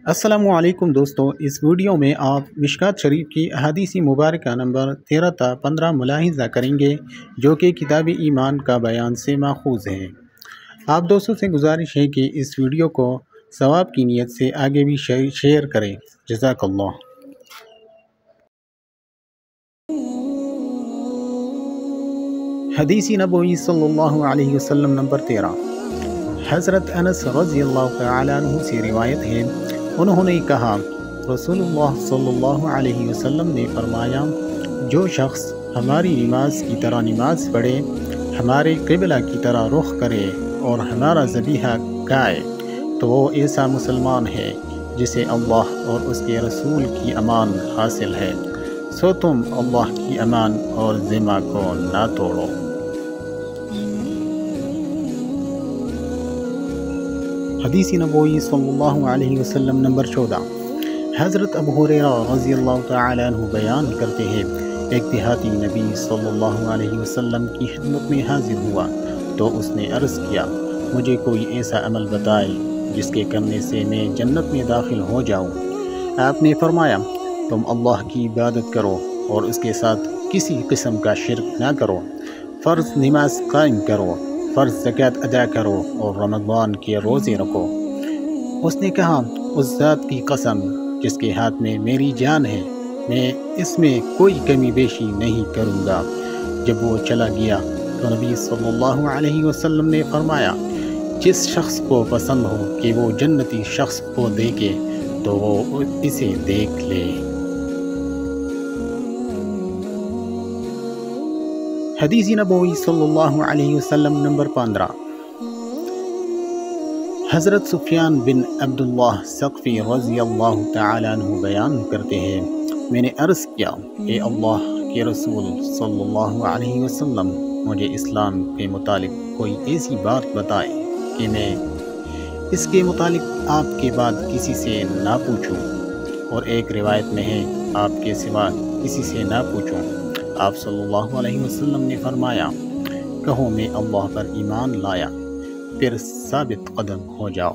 السلام علیکم دوستو، اس ویڈیو میں آپ مشکات شریف کی احادیث مبارکہ نمبر 13 تا 15 ملاحظہ کریں گے جو کہ کتاب ایمان کا بیان سے ماخوذ ہیں۔ آپ دوستوں سے گزارش ہے کہ اس ویڈیو کو ثواب کی نیت سے آگے بھی شیئر کریں۔ جزاک اللہ۔ حدیث نبوی صلی اللہ علیہ وسلم نمبر 13۔ حضرت انس رضی اللہ تعالیٰ عنہ سے روایت ہے، انہوں نے کہا، رسول اللہ صلی اللہ علیہ وسلم نے فرمایا، جو شخص ہماری نماز کی طرح نماز پڑھے، ہمارے قبلہ کی طرح رخ کرے اور ہمارا ذبیحہ کھائے تو وہ ایسا مسلمان ہے جسے اللہ اور اس کے رسول کی امان حاصل ہے، سو تم اللہ کی امان اور ذمہ کو نہ توڑو۔ حدیث نبوی صلی اللہ علیہ وسلم نمبر 14۔ حضرت ابو ہریرہ رضی اللہ تعالیٰ عنہ بیان کرتے ہیں، ایک دیہاتی نبی صلی اللہ علیہ وسلم کی خدمت میں حاضر ہوا تو اس نے عرض کیا، مجھے کوئی ایسا عمل بتائے جس کے کرنے سے میں جنت میں داخل ہو جاؤں۔ آپ نے فرمایا، تم اللہ کی عبادت کرو اور اس کے ساتھ کسی قسم کا شرک نہ کرو، فرض نماز قائم کرو، فرض زکوٰۃ ادا کرو اور رمضان کے روزے رکھو۔ اس نے کہا، اس ذات کی قسم جس کے ہاتھ میں میری جان ہے، میں اس میں کوئی کمی بیشی نہیں کروں گا۔ جب وہ چلا گیا تو نبی صلی اللہ علیہ وسلم نے فرمایا، جس شخص کو پسند ہو کہ وہ جنتی شخص کو دیکھے تو وہ اسے دیکھ لے۔ حدیث نبوی صلی اللہ علیہ وسلم نمبر 15۔ حضرت سفیان بن عبداللہ ثقفی رضی اللہ تعالیٰ عنہ بیان کرتے ہیں، میں نے عرض کیا، اے اللہ کے رسول صلی اللہ علیہ وسلم، مجھے اسلام کے متعلق کوئی ایسی بات بتائے کہ میں اس کے متعلق آپ کے بعد کسی سے نہ پوچھوں، اور ایک روایت میں ہے، آپ کے سوا کسی سے نہ پوچھوں۔ آپ صلی اللہ علیہ وسلم نے فرمایا، کہو میں اللہ پر ایمان لایا، پھر ثابت قدم ہو جاؤ۔